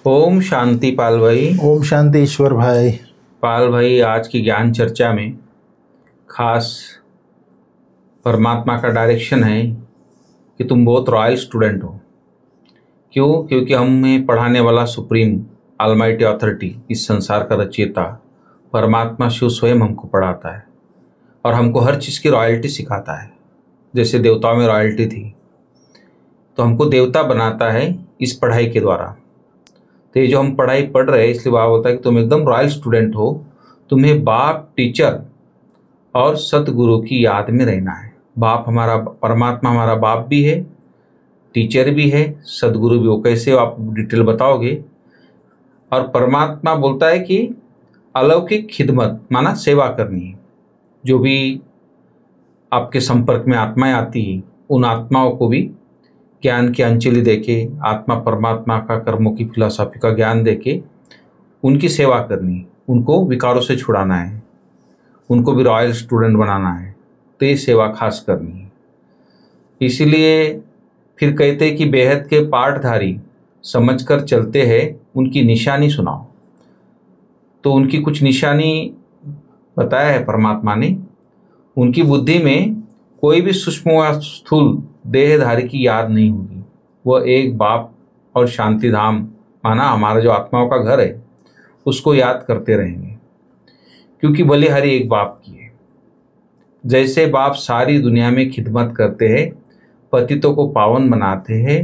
ओम शांति पाल भाई। ओम शांति ईश्वर भाई। पाल भाई, आज की ज्ञान चर्चा में खास परमात्मा का डायरेक्शन है कि तुम बहुत रॉयल स्टूडेंट हो। क्यों? क्योंकि हमें पढ़ाने वाला सुप्रीम ऑलमाइटी अथॉरिटी, इस संसार का रचयिता परमात्मा शिव स्वयं हमको पढ़ाता है और हमको हर चीज़ की रॉयल्टी सिखाता है। जैसे देवताओं में रॉयल्टी थी, तो हमको देवता बनाता है इस पढ़ाई के द्वारा। तो ये जो हम पढ़ाई पढ़ रहे हैं, इसलिए बाबा बोलता है कि तुम एकदम रॉयल स्टूडेंट हो। तुम्हें बाप, टीचर और सतगुरु की याद में रहना है। बाप हमारा, परमात्मा हमारा बाप भी है, टीचर भी है, सदगुरु भी हो। कैसे आप डिटेल बताओगे? और परमात्मा बोलता है कि अलौकिक खिदमत माना सेवा करनी है। जो भी आपके संपर्क में आत्माएं आती हैं, उन आत्माओं को भी ज्ञान की अंजलि देके, आत्मा परमात्मा का कर्मों की फिलॉसफी का ज्ञान देके उनकी सेवा करनी है। उनको विकारों से छुड़ाना है, उनको भी रॉयल स्टूडेंट बनाना है। तो ये सेवा खास करनी है। इसीलिए फिर कहते हैं कि बेहद के पाठधारी समझकर चलते हैं, उनकी निशानी सुनाओ। तो उनकी कुछ निशानी बताया है परमात्मा ने। उनकी बुद्धि में कोई भी सूक्ष्म व स्थूल देहधारी की याद नहीं होगी। वह एक बाप और शांति धाम माना हमारा जो आत्माओं का घर है, उसको याद करते रहेंगे, क्योंकि बलिहारी एक बाप की है। जैसे बाप सारी दुनिया में खिदमत करते हैं, पतितों को पावन बनाते हैं,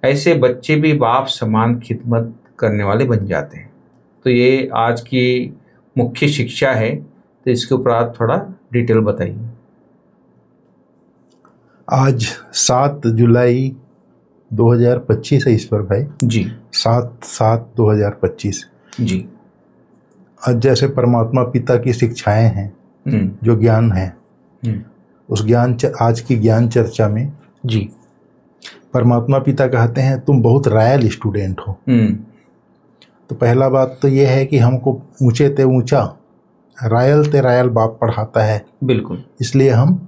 ऐसे बच्चे भी बाप समान खिदमत करने वाले बन जाते हैं। तो ये आज की मुख्य शिक्षा है। तो इसके ऊपर आप थोड़ा डिटेल बताइए। आज 7 जुलाई 2025 है ईश्वर भाई जी। 7/7/2025 जी। आज जैसे परमात्मा पिता की शिक्षाएं हैं, जो ज्ञान है, उस ज्ञान आज की ज्ञान चर्चा में जी परमात्मा पिता कहते हैं तुम बहुत रॉयल स्टूडेंट हो। तो पहला बात तो ये है कि हमको ऊंचे ते ऊंचा, रॉयल ते रॉयल बाप पढ़ाता है। बिल्कुल। इसलिए हम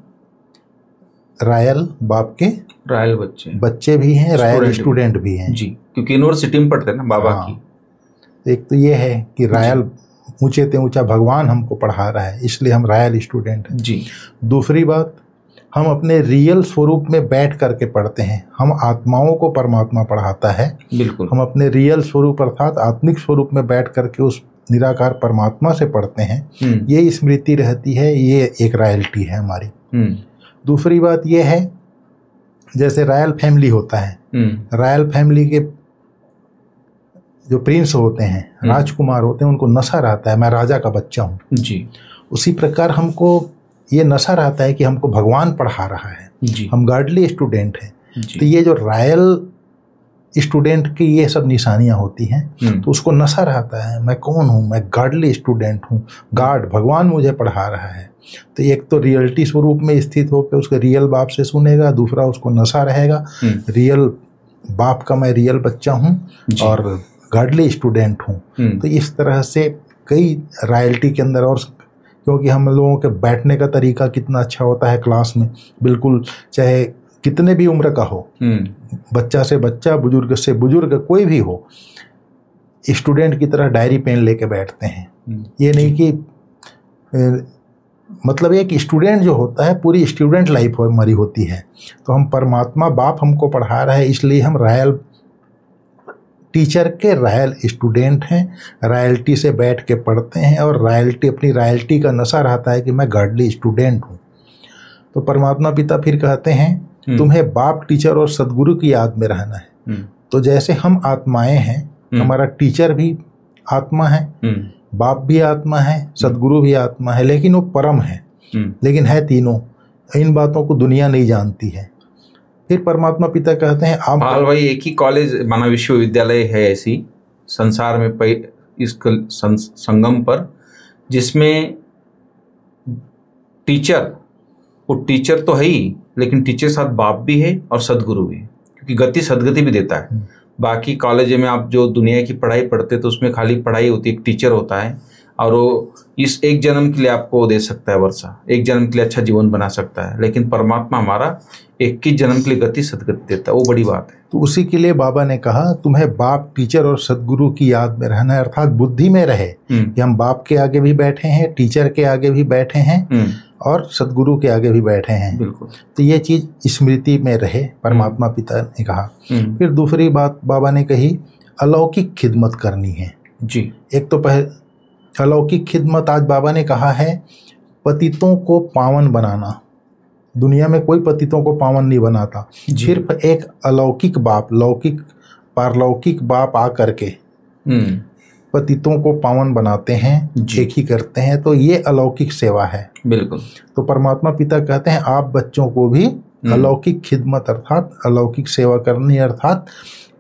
रॉयल बाप के रॉयल बच्चे भी हैं, रॉयल स्टूडेंट भी हैं। जी, क्योंकि यूनिवर्सिटी में पढ़ते हैं ना बाबा की। एक तो ये है कि रॉयल, ऊंचे ते ऊंचा भगवान हमको पढ़ा रहा है, इसलिए हम रॉयल स्टूडेंट हैं। जी। दूसरी बात, हम अपने रियल स्वरूप में बैठ करके पढ़ते हैं। हम आत्माओं को परमात्मा पढ़ाता है। बिल्कुल। हम अपने रियल स्वरूप अर्थात आत्मिक स्वरूप में बैठ करके उस निराकार परमात्मा से पढ़ते हैं। ये स्मृति रहती है, ये एक रॉयल्टी है हमारी। दूसरी बात यह है, जैसे रॉयल फैमिली होता है, रॉयल फैमिली के जो प्रिंस होते हैं, राजकुमार होते हैं, उनको नशा रहता है मैं राजा का बच्चा हूँ। जी। उसी प्रकार हमको ये नशा रहता है कि हमको भगवान पढ़ा रहा है। जी। हम गॉडली स्टूडेंट हैं। तो ये जो रॉयल स्टूडेंट की ये सब निशानियां होती हैं, तो उसको नशा रहता है मैं कौन हूँ, मैं गॉडली स्टूडेंट हूँ, गॉड भगवान मुझे पढ़ा रहा है। तो एक तो रियलिटी स्वरूप में स्थित होकर उसके रियल बाप से सुनेगा, दूसरा उसको नशा रहेगा रियल बाप का मैं रियल बच्चा हूँ और गॉडली स्टूडेंट हूँ। तो इस तरह से कई रॉयल्टी के अंदर, और क्योंकि हम लोगों के बैठने का तरीका कितना अच्छा होता है क्लास में, बिल्कुल चाहे कितने भी उम्र का हो, बच्चा से बच्चा, बुजुर्ग से बुजुर्ग, कोई भी हो, स्टूडेंट की तरह डायरी पेन लेके बैठते हैं। ये नहीं कि मतलब एक स्टूडेंट जो होता है पूरी स्टूडेंट लाइफ हमारी होती है। तो हम परमात्मा बाप हमको पढ़ा रहा है, इसलिए हम रॉयल टीचर के रॉयल स्टूडेंट हैं। रॉयल्टी से बैठ के पढ़ते हैं और रॉयल्टी, अपनी रॉयल्टी का नशा रहता है कि मैं गॉडली स्टूडेंट हूँ। तो परमात्मा पिता फिर कहते हैं तुम्हें बाप, टीचर और सदगुरु की याद में रहना है। तो जैसे हम आत्माएं हैं, हमारा टीचर भी आत्मा है, बाप भी आत्मा है, सदगुरु भी आत्मा है, लेकिन वो परम है, लेकिन है तीनों। इन बातों को दुनिया नहीं जानती है। फिर परमात्मा पिता कहते हैं आप भाई, एक ही कॉलेज माना विश्वविद्यालय है ऐसी संसार में इस संगम पर, जिसमें टीचर, वो टीचर तो है ही, लेकिन टीचर साथ बाप भी है और सदगुरु भी है, क्योंकि गति सदगति भी देता है। बाकी कॉलेज में आप जो दुनिया की पढ़ाई पढ़ते तो उसमें खाली पढ़ाई होती है, एक टीचर होता है, और वो इस एक जन्म के लिए आपको दे सकता है वर्षा, एक जन्म के लिए अच्छा जीवन बना सकता है, लेकिन परमात्मा हमारा 21 जन्म के लिए गति सदगति देता है, वो बड़ी बात है। तो उसी के लिए बाबा ने कहा तुम्हें बाप, टीचर और सदगुरु की याद में रहना है, अर्थात बुद्धि में रहे कि हम बाप के आगे भी बैठे हैं, टीचर के आगे भी बैठे हैं और सदगुरु के आगे भी बैठे हैं। बिल्कुल। तो ये चीज स्मृति में रहे, परमात्मा पिता ने कहा। फिर दूसरी बात बाबा ने कही, अलौकिक खिदमत करनी है जी। एक तो अलौकिक खिदमत आज बाबा ने कहा है, पतितों को पावन बनाना। दुनिया में कोई पतितों को पावन नहीं बनाता, सिर्फ एक अलौकिक बाप, लौकिक पारलौकिक बाप आ करके पतितों को पावन बनाते हैं, एक ही करते हैं। तो ये अलौकिक सेवा है। बिल्कुल। तो परमात्मा पिता कहते हैं आप बच्चों को भी अलौकिक खिदमत अर्थात अलौकिक सेवा करनी, अर्थात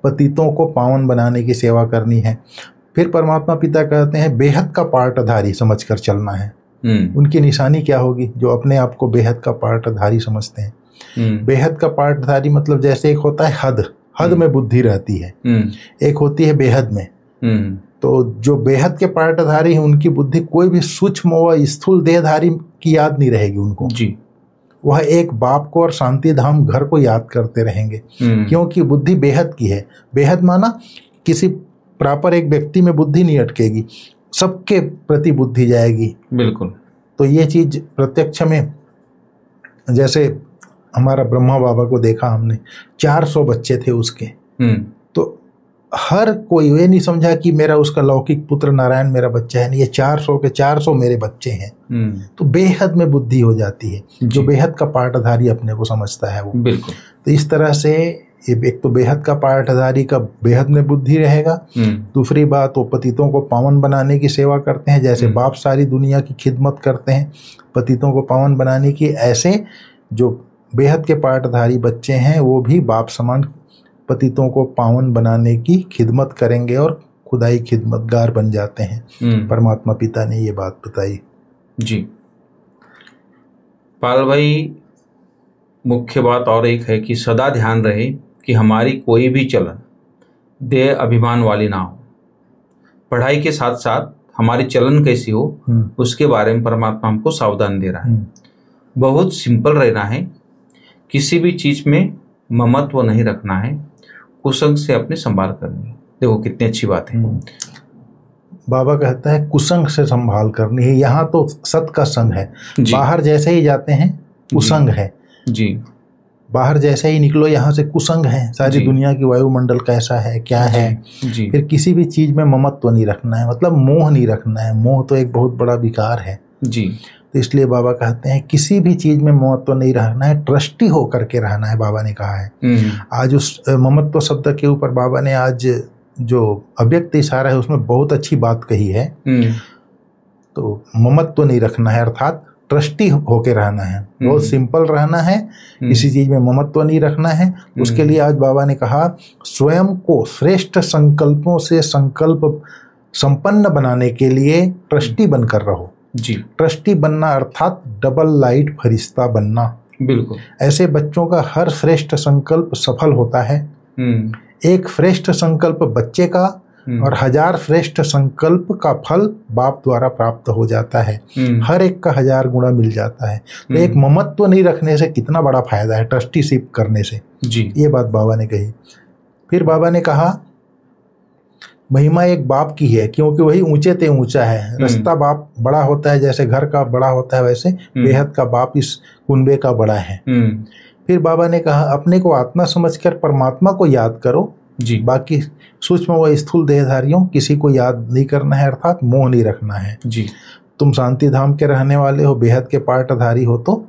पतितों को पावन बनाने की सेवा करनी है। फिर परमात्मा पिता कहते हैं बेहद का पार्टधारी समझकर चलना है। उनकी निशानी क्या होगी? जो अपने आप को बेहद का पार्टधारी समझते हैं। बेहद का पार्टधारी मतलब जैसे एक होता है हद में बुद्धि रहती है, एक होती है बेहद में। तो जो बेहद के पार्टधारी हैं उनकी बुद्धि कोई भी सूक्ष्म व स्थूल देहधारी की याद नहीं रहेगी उनको जी। वह एक बाप को और शांति धाम घर को याद करते रहेंगे, क्योंकि बुद्धि बेहद की है। बेहद माना किसी प्रॉपर एक व्यक्ति में बुद्धि नहीं अटकेगी, सबके प्रति बुद्धि जाएगी। बिल्कुल। तो ये चीज प्रत्यक्ष में, जैसे हमारा ब्रह्मा बाबा को देखा हमने, 400 बच्चे थे उसके, तो हर कोई ये नहीं समझा कि मेरा उसका लौकिक पुत्र नारायण मेरा बच्चा है, नहीं, ये 400 के 400 मेरे बच्चे हैं। तो बेहद में बुद्धि हो जाती है, जो बेहद का पार्टधारी अपने को समझता है वो। बिल्कुल। तो इस तरह से एक तो बेहद का पार्टधारी का बेहद में बुद्धि रहेगा। दूसरी बात, वो पतितों को पावन बनाने की सेवा करते हैं, जैसे बाप सारी दुनिया की खिदमत करते हैं पतितों को पावन बनाने की, ऐसे जो बेहद के पार्टधारी बच्चे हैं वो भी बाप समान पतितों को पावन बनाने की खिदमत करेंगे और खुदाई खिदमतगार बन जाते हैं। परमात्मा पिता ने ये बात बताई जी। पाल भाई, मुख्य बात और एक है कि सदा ध्यान रहे कि हमारी कोई भी चलन देह अभिमान वाली ना हो। पढ़ाई के साथ साथ हमारी चलन कैसी हो उसके बारे में परमात्मा हमको सावधान दे रहा है। बहुत सिंपल रहना है, किसी भी चीज में ममत्व नहीं रखना है, कुसंग से अपनी संभाल करनी है। देखो कितनी अच्छी बात है। बाबा कहता है कुसंग से संभाल करनी है। यहाँ तो सत का संग है, बाहर जैसे ही जाते हैं कुसंग है जी। बाहर जैसे ही निकलो यहाँ से कुसंग है, सारी दुनिया की वायुमंडल कैसा है क्या है जी। फिर किसी भी चीज में ममत्व नहीं रखना है, मतलब मोह नहीं रखना है। मोह तो एक बहुत बड़ा विकार है जी। तो इसलिए बाबा कहते हैं किसी भी चीज में ममत्व नहीं रहना है, ट्रस्टी होकर के रहना है। बाबा ने कहा है आज उस ममत्व शब्द के ऊपर बाबा ने आज जो अव्यक्त इशारा है उसमें बहुत अच्छी बात कही है। तो ममत्व नहीं रखना है अर्थात ट्रस्टी होके रहना है, बहुत सिंपल रहना है, किसी चीज में ममत्व नहीं रखना है। उसके लिए आज बाबा ने कहा स्वयं को श्रेष्ठ संकल्पों से संकल्प संपन्न बनाने के लिए ट्रस्टी बनकर रहो जी। ट्रस्टी बनना अर्थात डबल लाइट फरिश्ता बनना। बिल्कुल। ऐसे बच्चों का हर श्रेष्ठ संकल्प सफल होता है। एक श्रेष्ठ संकल्प बच्चे का और 1000 श्रेष्ठ संकल्प का फल बाप द्वारा प्राप्त हो जाता है। हर एक का 1000 गुणा मिल जाता है। तो एक ममत्व नहीं रखने से कितना बड़ा फायदा है ट्रस्टीशिप करने से जी। ये बात बाबा ने कही। फिर बाबा ने कहा महिमा एक बाप की है, क्योंकि वही ऊंचे ते ऊंचा है। रास्ता बाप बड़ा होता है, जैसे घर का बड़ा होता है वैसे बेहद का बाप इस कुनबे का बड़ा है। फिर बाबा ने कहा अपने को आत्मा समझकर परमात्मा को याद करो जी। बाकी सूक्ष्म व स्थूल देहधारियों किसी को याद नहीं करना है, अर्थात मोह नहीं रखना है जी। तुम शांति धाम के रहने वाले हो, बेहद के पार्टधारी हो, तो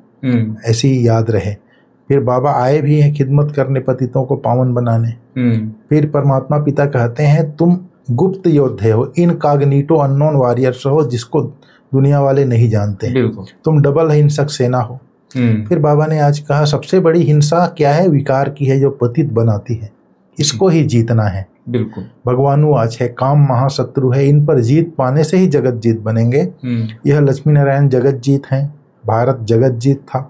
ऐसी ही याद रहे। फिर बाबा आए भी हैं खिदमत करने, पतितों को पावन बनाने। फिर परमात्मा पिता कहते हैं तुम गुप्त योद्धे हो, इनकॉग्निटो अननोन वॉरियर्स हो, जिसको दुनिया वाले नहीं जानते। तुम डबल हिंसक सेना हो। फिर बाबा ने आज कहा सबसे बड़ी हिंसा क्या है? विकार की है, जो पतित बनाती है। इसको ही जीतना है। बिल्कुल। भगवानु आज है, काम महाशत्रु है, इन पर जीत पाने से ही जगत जीत बनेंगे। यह लक्ष्मी नारायण जगत जीत हैं, भारत जगत जीत था।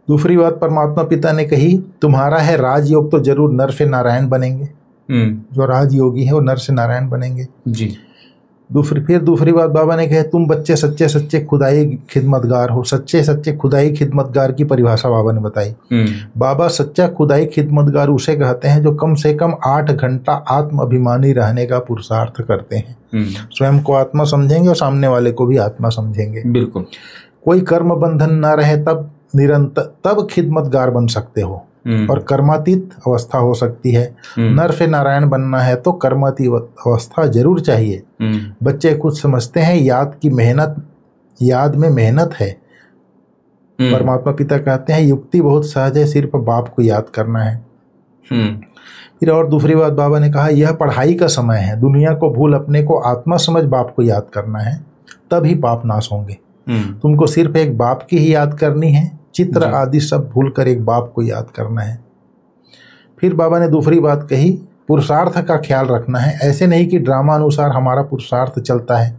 दूसरी बात परमात्मा पिता ने कही तुम्हारा है राजयोग, तो जरूर नर से नारायण बनेंगे। जो राजयोगी है वो नर से नारायण बनेंगे जी। दूसरी बात बाबा ने कहा, तुम बच्चे सच्चे सच्चे खुदाई खिदमतगार हो। सच्चे सच्चे खुदाई खिदमतगार की परिभाषा बाबा ने बताई। बाबा सच्चा खुदाई खिदमतगार उसे कहते हैं जो कम से कम 8 घंटा आत्म अभिमानी रहने का पुरुषार्थ करते हैं। स्वयं को आत्मा समझेंगे और सामने वाले को भी आत्मा समझेंगे। बिल्कुल। कोई कर्म बंधन ना रहे तब खिदमतगार बन सकते हो और कर्मातीत अवस्था हो सकती है। नर से नारायण बनना है तो कर्मातीत अवस्था जरूर चाहिए। बच्चे कुछ समझते हैं याद में मेहनत है। परमात्मा पिता कहते हैं युक्ति बहुत सहज है, सिर्फ बाप को याद करना है। फिर और दूसरी बात बाबा ने कहा, यह पढ़ाई का समय है। दुनिया को भूल अपने को आत्मा समझ बाप को याद करना है, तभी पाप नाश होंगे। तुमको सिर्फ एक बाप की ही याद करनी है, चित्र आदि सब भूलकर एक बाप को याद करना है। फिर बाबा ने दूसरी बात कही, पुरुषार्थ का ख्याल रखना है। ऐसे नहीं कि ड्रामा अनुसार हमारा पुरुषार्थ चलता है।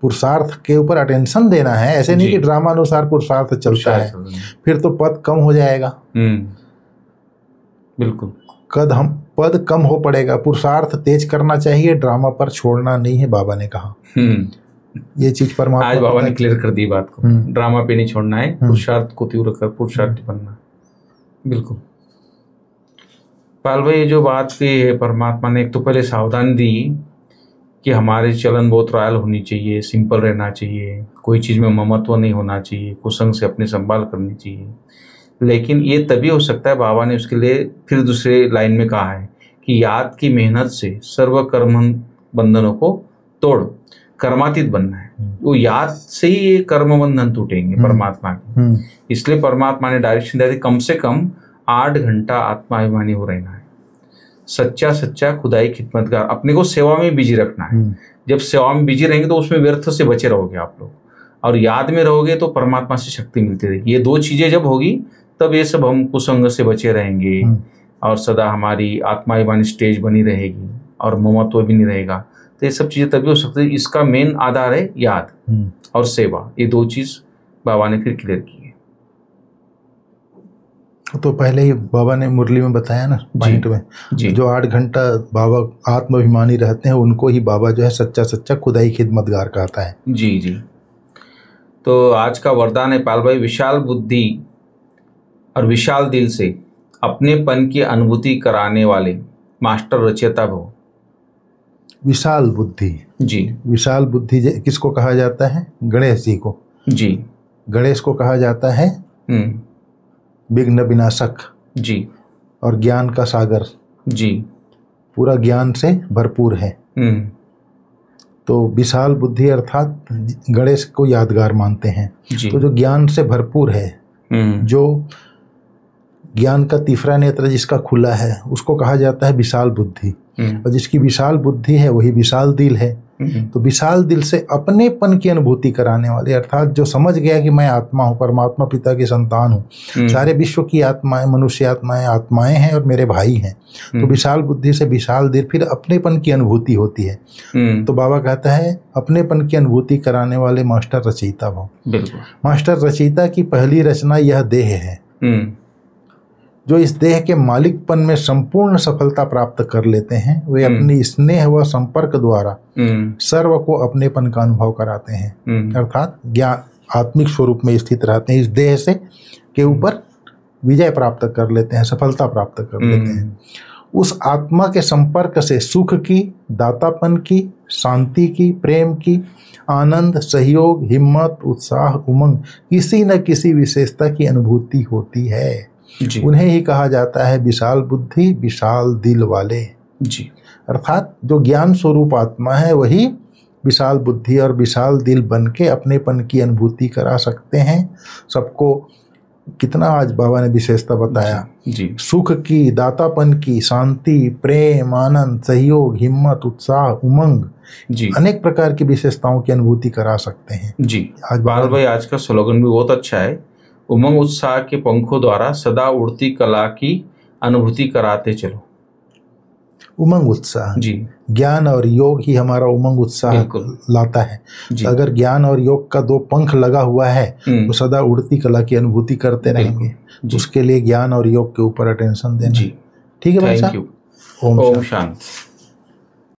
पुरुषार्थ के ऊपर अटेंशन देना है। ऐसे नहीं कि ड्रामा अनुसार पुरुषार्थ चलता है, फिर तो पद कम हो जाएगा। बिल्कुल, पद कम हो पड़ेगा। पुरुषार्थ तेज करना चाहिए, ड्रामा पर छोड़ना नहीं है, बाबा ने कहा। ये चीज परमात्मा आज बाबा ने क्लियर कर दी बात को। ड्रामा पे नहीं छोड़ना है, पुरुषार्थ को तीव्र कर पुरुषार्थी बनना। बिल्कुल पाल भाई, जो बात की है परमात्मा ने, एक तो पहले सावधानी दी कि हमारे चलन बहुत रॉयल होनी चाहिए, सिंपल रहना चाहिए, कोई चीज़ में ममत्व नहीं होना चाहिए, कुसंग से अपनी संभाल करनी चाहिए। लेकिन ये तभी हो सकता है, बाबा ने उसके लिए फिर दूसरे लाइन में कहा है कि याद की मेहनत से सर्व कर्म बंधनों को तोड़ कर्मातीत बनना है। वो याद से ही ये कर्म बंधन टूटेंगे परमात्मा के। इसलिए परमात्मा ने डायरेक्शन दिया, कम से कम 8 घंटा आत्माभिमानी हो रहना है। सच्चा सच्चा खुदाई खिदमतगार, अपने को सेवा में बिजी रखना है। जब सेवा में बिजी रहेंगे तो उसमें व्यर्थ से बचे रहोगे आप लोग, और याद में रहोगे तो परमात्मा से शक्ति मिलती रहेगी। ये 2 चीजें जब होगी तब ये सब हम कुसंग से बचे रहेंगे और सदा हमारी आत्माभिमानी स्टेज बनी रहेगी और ममत्व भी नहीं रहेगा। तो ये सब चीजें तभी हो सकती है। इसका मेन आधार है याद और सेवा। ये 2 चीज बाबा ने फिर क्लियर की है। तो पहले ही बाबा ने मुरली में बताया ना पॉइंट में, जो 8 घंटा बाबा आत्माभिमानी रहते हैं उनको ही बाबा जो है सच्चा सच्चा खुदाई खिदमतगार कहता है। जी जी। तो आज का वरदान है पाल भाई, विशाल बुद्धि और विशाल दिल से अपनेपन की अनुभूति कराने वाले मास्टर रचयिता भव। विशाल बुद्धि जी, विशाल बुद्धि किसको कहा जाता है? गणेश जी को। जी, गणेश को कहा जाता है विघ्न विनाशक जी, और ज्ञान का सागर जी, पूरा ज्ञान से भरपूर है। तो विशाल बुद्धि अर्थात गणेश को यादगार मानते हैं। तो जो ज्ञान से भरपूर है, जो ज्ञान का तीसरा नेत्र जिसका खुला है, उसको कहा जाता है विशाल बुद्धि। और जिसकी विशाल बुद्धि है वही विशाल दिल है। तो विशाल दिल से अपनेपन की अनुभूति कराने वाले, अर्थात जो समझ गया कि मैं आत्मा हूँ, परमात्मा पिता की संतान हूँ, सारे विश्व की आत्माएं, मनुष्य आत्माएं हैं और मेरे भाई हैं। तो विशाल बुद्धि से विशाल दिल, फिर अपनेपन की अनुभूति होती है। तो बाबा कहता है अपनेपन की अनुभूति कराने वाले मास्टर रचयिता भव। मास्टर रचयिता की पहली रचना यह देह है। जो इस देह के मालिकपन में संपूर्ण सफलता प्राप्त कर लेते हैं, वे अपनी स्नेह व संपर्क द्वारा सर्व को अपनेपन का अनुभव कराते हैं। अर्थात ज्ञान आत्मिक स्वरूप में स्थित रहते हैं, इस देह से के ऊपर विजय प्राप्त कर लेते हैं, सफलता प्राप्त कर लेते हैं। उस आत्मा के संपर्क से सुख की, दातापन की, शांति की, प्रेम की, आनंद, सहयोग, हिम्मत, उत्साह, उमंग, किसी न किसी विशेषता की अनुभूति होती है। उन्हें ही कहा जाता है विशाल बुद्धि विशाल दिल वाले जी। अर्थात जो ज्ञान स्वरूप आत्मा है वही विशाल बुद्धि और विशाल दिल बन के अपनेपन की अनुभूति करा सकते हैं सबको। कितना आज बाबा ने विशेषता बताया जी। सुख की, दातापन की, शांति, प्रेम, आनंद, सहयोग, हिम्मत, उत्साह, उमंग जी, अनेक प्रकार की विशेषताओं की अनुभूति करा सकते हैं जी। आज बाल भाई आज का स्लोगन भी बहुत अच्छा है, उमंग उत्साह के पंखों द्वारा सदा उड़ती कला की अनुभूति कराते चलो। उमंग उत्साह जी, ज्ञान और योग ही हमारा उमंग उत्साह लाता है। अगर ज्ञान और योग का 2 पंख लगा हुआ है तो सदा उड़ती कला की अनुभूति करते रहेंगे। उसके लिए ज्ञान और योग के ऊपर अटेंशन देना। ठीक है भाई साहब। ओम शांति।